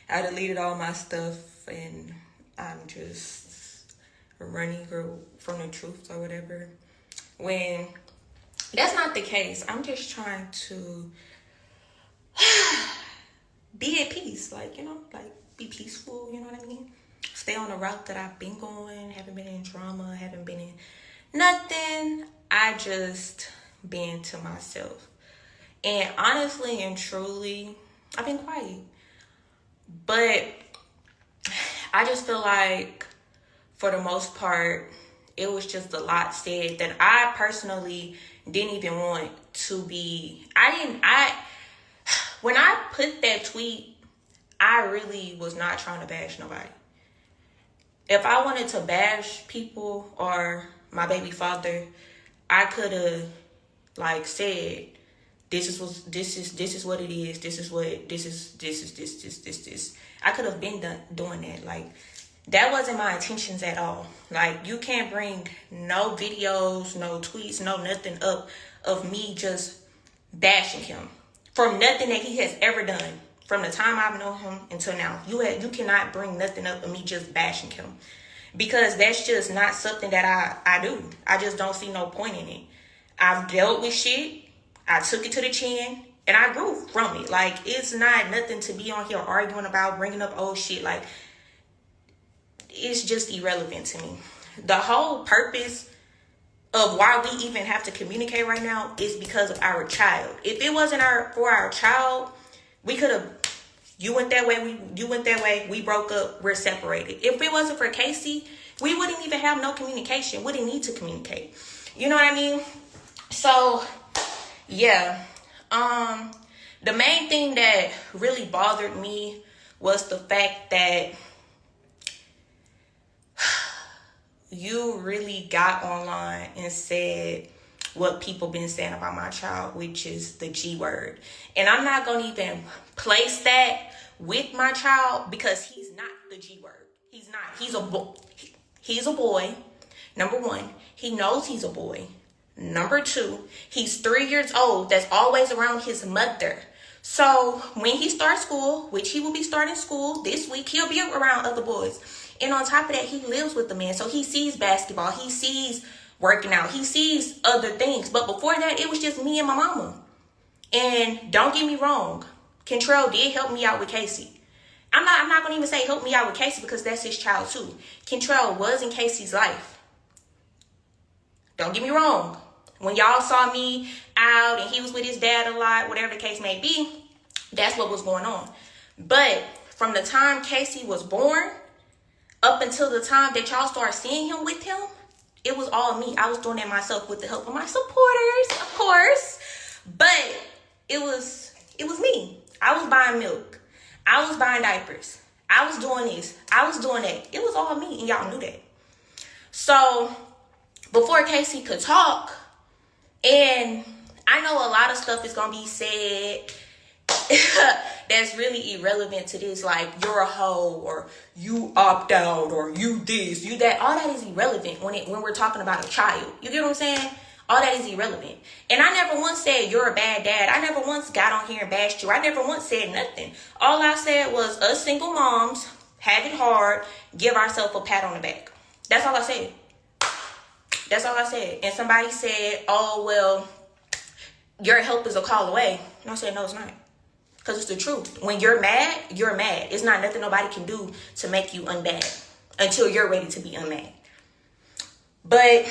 I deleted all my stuff and I'm just running from the truth or whatever. When that's not the case, I'm just trying to be at peace, like, be peaceful, you know what I mean? Stay on the route that I've been going, haven't been in drama, haven't been in nothing. I just been to myself. And honestly and truly, I've been quiet. But I just feel like, for the most part, it was just a lot said that I personally didn't even want to be. When I put that tweet, I really was not trying to bash nobody. If I wanted to bash people or my baby father, I could have said, this is what it is. This. I could have been doing that. That wasn't my intentions at all. You can't bring no videos, no tweets, no nothing up of me just bashing him from nothing that he has ever done from the time I've known him until now. You cannot bring nothing up of me just bashing him, because that's just not something that I do. I just don't see no point in it. I've dealt with shit. I took it to the chin, and I grew from it. It's not nothing to be on here arguing about, bringing up old shit. It's just irrelevant to me. The whole purpose of why we even have to communicate right now is because of our child. If it wasn't for our child, we could have, you went that way, you went that way, we broke up, we're separated. If it wasn't for Casey, we wouldn't even have no communication. We didn't need to communicate. You know what I mean? So, yeah. The main thing that really bothered me was the fact that you really got online and said what people been saying about my child, which is the G word. And I'm not going to even place that with my child, because he's not the G word. He's not. He's a boy. He's a boy. Number one, he knows he's a boy. Number two, he's 3 years old. That's always around his mother. So when he starts school, which he will be starting school this week, he'll be around other boys. And on top of that, he lives with the man. So he sees basketball. He sees working out. He sees other things. But before that, it was just me and my mama. And don't get me wrong, Kentrell did help me out with Casey. I'm not going to even say help me out with Casey, because that's his child too. Kentrell was in Casey's life. Don't get me wrong. When y'all saw me out and he was with his dad a lot, whatever the case may be, that's what was going on. But from the time Casey was born up until the time that y'all started seeing him with him, it was all me. I was doing that myself with the help of my supporters, of course. But it was me. I was buying milk. I was buying diapers. I was doing this. I was doing that. It was all me, and y'all knew that. So before Casey could talk, and I know a lot of stuff is going to be said that's really irrelevant to this, you're a hoe, or you opt out, or you this, you that. All that is irrelevant when we're talking about a child. You get what I'm saying? All that is irrelevant. And I never once said you're a bad dad. I never once got on here and bashed you. I never once said nothing. All I said was us single moms have it hard, give ourselves a pat on the back. That's all I said. That's all I said. And somebody said, oh, well, your help is a call away. And I said, no, it's not. Because it's the truth. When you're mad, you're mad. It's not nothing nobody can do to make you unmad until you're ready to be unmad. But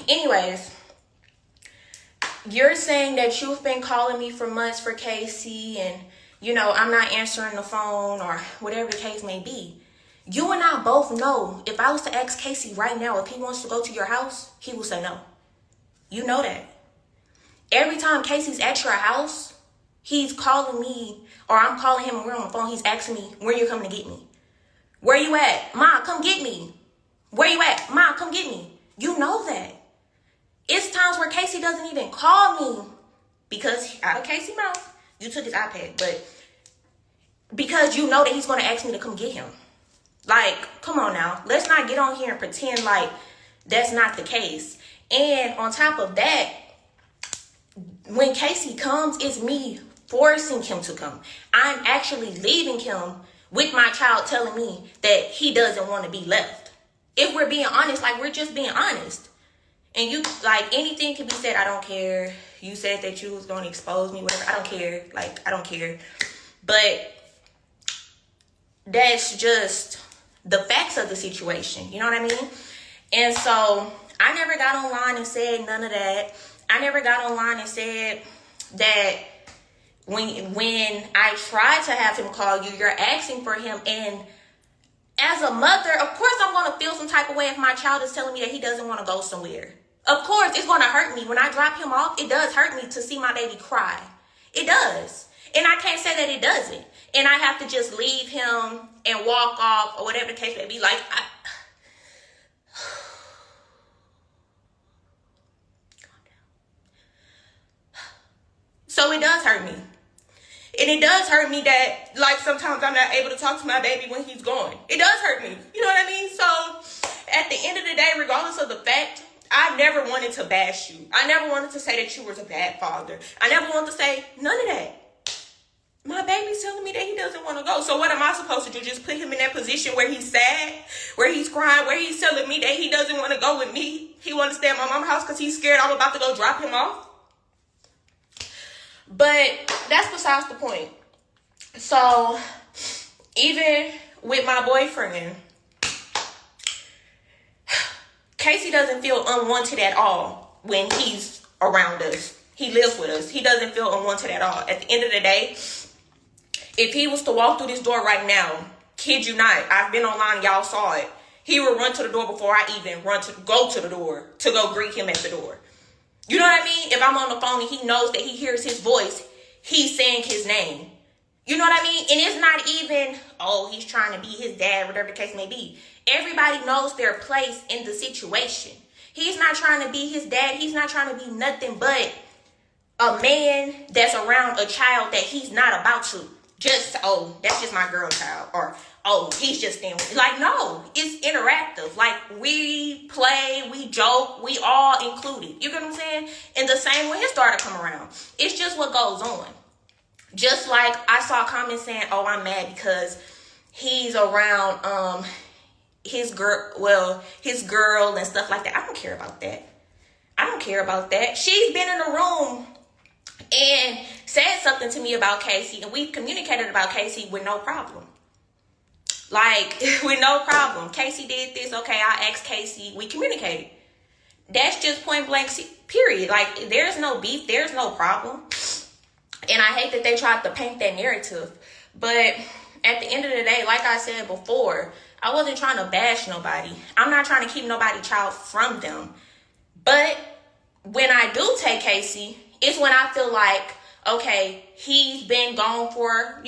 anyways, you're saying that you've been calling me for months for Casey, and, I'm not answering the phone, or whatever the case may be. You and I both know, if I was to ask Casey right now if he wants to go to your house, he will say no. You know that. Every time Casey's at your house, he's calling me, or I'm calling him, and we're on the phone, he's asking me, when you coming to get me? Where you at? Ma, come get me. Where you at? Ma, come get me. You know that. It's times where Casey doesn't even call me, because out of Casey's mouth, you took his iPad, but because you know that he's going to ask me to come get him. Come on now. Let's not get on here and pretend like that's not the case. And on top of that, when Casey comes, it's me forcing him to come. I'm actually leaving him with my child telling me that he doesn't want to be left. If we're being honest, like, we're just being honest. And you, like, anything can be said. I don't care. You said that you was going to expose me, whatever. I don't care. Like, I don't care. But that's just the facts of the situation. You know what I mean? And so I never got online and said none of that. I never got online and said that when I tried to have him call you, you're asking for him. And as a mother, of course I'm going to feel some type of way if my child is telling me that he doesn't want to go somewhere. Of course, it's going to hurt me. When I drop him off, it does hurt me to see my baby cry. It does. And I can't say that it doesn't. And I have to just leave him and walk off or whatever the case may be. Like, so it does hurt me. And it does hurt me that, like, sometimes I'm not able to talk to my baby when he's gone. It does hurt me. You know what I mean? So at the end of the day, regardless of the fact, I never wanted to bash you. I never wanted to say that you was a bad father. I never wanted to say none of that. My baby's telling me that he doesn't want to go. So what am I supposed to do? Just put him in that position where he's sad, where he's crying, where he's telling me that he doesn't want to go with me. He wants to stay at my mom's house because he's scared I'm about to go drop him off. But that's besides the point. So even with my boyfriend, Casey doesn't feel unwanted at all when he's around us. He lives with us. He doesn't feel unwanted at all. At the end of the day, if he was to walk through this door right now, kid you not, I've been online, y'all saw it. He would run to the door before I even go to the door to go greet him at the door. You know what I mean? If I'm on the phone and he knows that he hears his voice, he's saying his name. You know what I mean? And it's not even, oh, he's trying to be his dad, whatever the case may be. Everybody knows their place in the situation. He's not trying to be his dad. He's not trying to be nothing but a man that's around a child that he's not about to just, oh, that's just my girl child. Or, oh, he's just staying with me. Like, no, it's interactive. Like, we play, we joke, we all included. You get what I'm saying? And the same when his daughter come around. It's just what goes on. Just like I saw comments saying, oh, I'm mad because he's around his girl and stuff like that. I don't care about that. I don't care about that. She's been in the room and said something to me about Casey, and we've communicated about Casey with no problem. Like, with no problem. Casey did this. Okay, I asked Casey. We communicated. That's just point blank, period. Like, there's no beef. There's no problem. And I hate that they tried to paint that narrative. But at the end of the day, like I said before, I wasn't trying to bash nobody. I'm not trying to keep nobody's child from them. But when I do take Casey, it's when I feel like, okay, he's been gone for,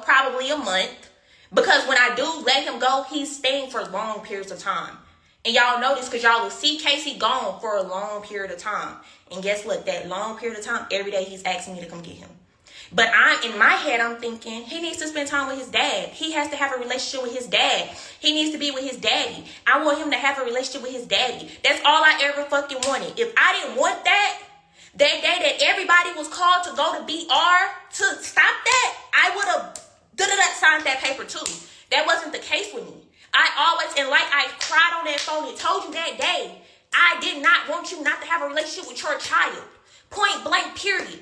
probably a month. Because when I do let him go, he's staying for long periods of time. And y'all know this because y'all will see Casey gone for a long period of time. And guess what? That long period of time, every day he's asking me to come get him. But in my head, I'm thinking he needs to spend time with his dad. He has to have a relationship with his dad. He needs to be with his daddy. I want him to have a relationship with his daddy. That's all I ever fucking wanted. If I didn't want that day that everybody was called to go to BR to stop that, I would have signed that paper too. That wasn't the case with me. And like I cried on that phone and told you that day, I did not want you not to have a relationship with your child. Point blank, period.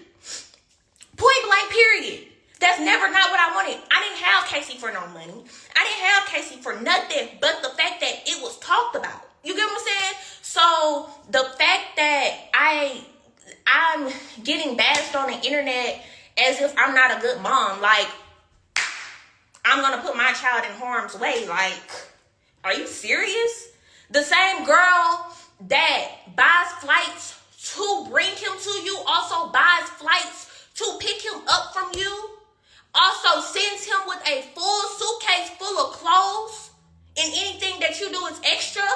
Point blank, period. That's never not what I wanted. I didn't have Casey for no money. I didn't have Casey for nothing but the fact that it was talked about. You get what I'm saying? So the fact that I'm getting bashed on the internet as if I'm not a good mom, like, I'm going to put my child in harm's way. Like, are you serious? The same girl that buys flights to bring him to you also buys flights to pick him up from you, also sends him with a full suitcase full of clothes, and anything that you do is extra.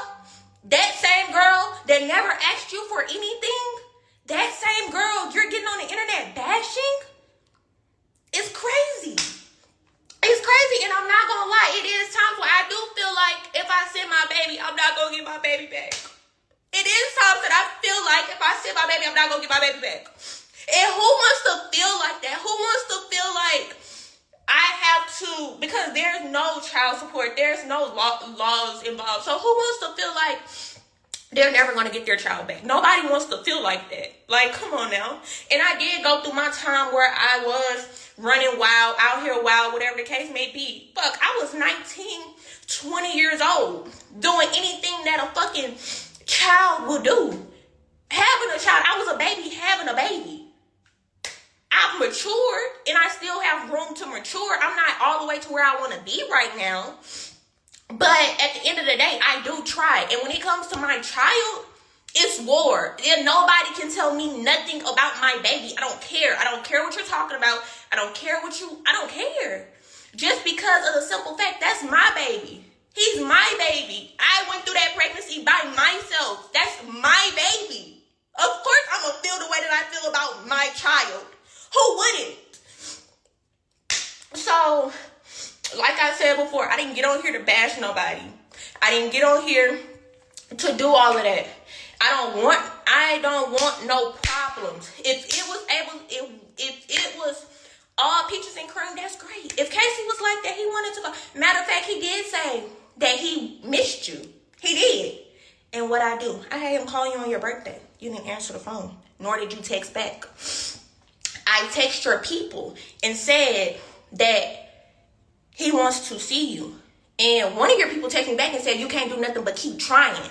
That same girl that never asked you for anything, that same girl you're getting on the internet bashing, is crazy. It's crazy, and I'm not gonna lie, it is times where I do feel like if I send my baby, I'm not gonna get my baby back. It is times that I feel like if I send my baby, I'm not gonna get my baby back. And who wants to feel like that? Who wants to feel like I have to, because there's no child support, there's no laws involved. So who wants to feel like they're never going to get their child back? Nobody wants to feel like that. Like, come on now. And I did go through my time where I was running wild, out here wild, whatever the case may be. Fuck, I was 19, 20 years old, doing anything that a fucking child would do. Having a child, I was a baby having a baby. I've matured, and I still have room to mature. I'm not all the way to where I want to be right now. But at the end of the day, I do try. And when it comes to my child, it's war. And nobody can tell me nothing about my baby. I don't care. I don't care what you're talking about. I don't care I don't care. Just because of the simple fact, that's my baby. He's my baby. I went through that pregnancy by myself. That's my baby. Of course, I'm going to feel the way that I feel about my child. Who wouldn't? So, like I said before, I didn't get on here to bash nobody. I didn't get on here to do all of that. I don't want no problems. If it was all peaches and cream, that's great. If Casey was like that, he wanted to go. Matter of fact, he did say that he missed you. He did. And what I do? I had him call you on your birthday. You didn't answer the phone, nor did you text back. I text your people and said that he wants to see you. And one of your people texted me back and said, you can't do nothing but keep trying.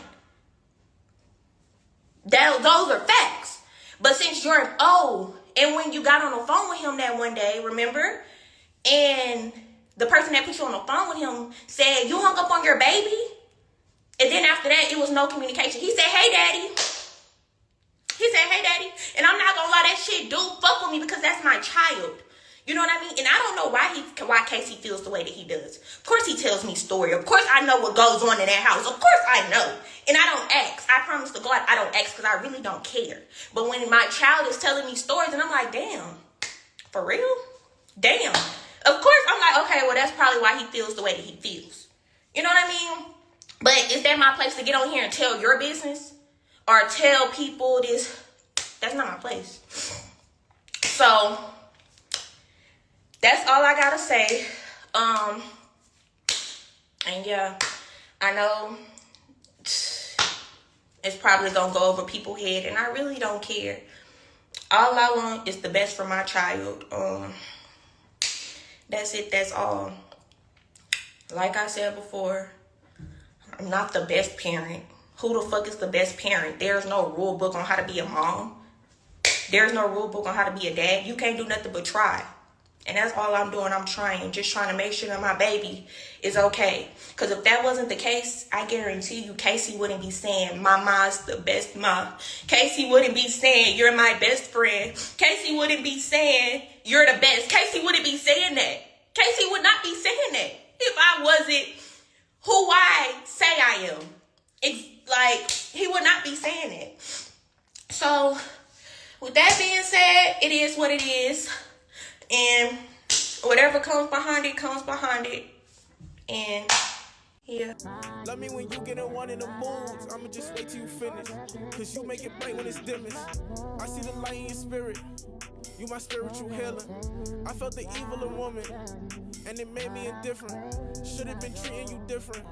Those are facts. But since you're an O, and when you got on the phone with him that one day, remember? And the person that put you on the phone with him said, you hung up on your baby? And then after that, it was no communication. He said, hey, daddy. He said, hey, daddy. And I'm not going to lie, that shit do fuck with me because that's my child. You know what I mean? And I don't know why Casey feels the way that he does. Of course he tells me story. Of course I know what goes on in that house. Of course I know. And I don't ask. I promise to God I don't ask because I really don't care. But when my child is telling me stories and I'm like, damn, for real? Damn. Of course I'm like, okay, well that's probably why he feels the way that he feels. You know what I mean? But is that my place to get on here and tell your business? Or tell people this? That's not my place. So that's all I gotta say. And yeah, I know it's probably gonna go over people's head, and I really don't care. All I want is the best for my child. That's it. That's all. Like I said before, I'm not the best parent. Who the fuck is the best parent? There's no rule book on how to be a mom. There's no rule book on how to be a dad. You can't do nothing but try. And that's all I'm doing. I'm trying. Just trying to make sure that my baby is okay. Because if that wasn't the case, I guarantee you Casey wouldn't be saying, Mama's the best mom. Casey wouldn't be saying, you're my best friend. Casey wouldn't be saying, you're the best. Casey wouldn't be saying that. Casey would not be saying that if I wasn't who I say I am. Like, he would not be saying it. So, with that being said, it is what it is. And whatever comes behind it, comes behind it. And, yeah. Love me when you get in one of the moods. I'ma just wait till you finish. Cause you make it bright when it's dimmest. I see the light in your spirit. You my spiritual healer. I felt the evil in woman. And it made me indifferent. Should've been treating you different.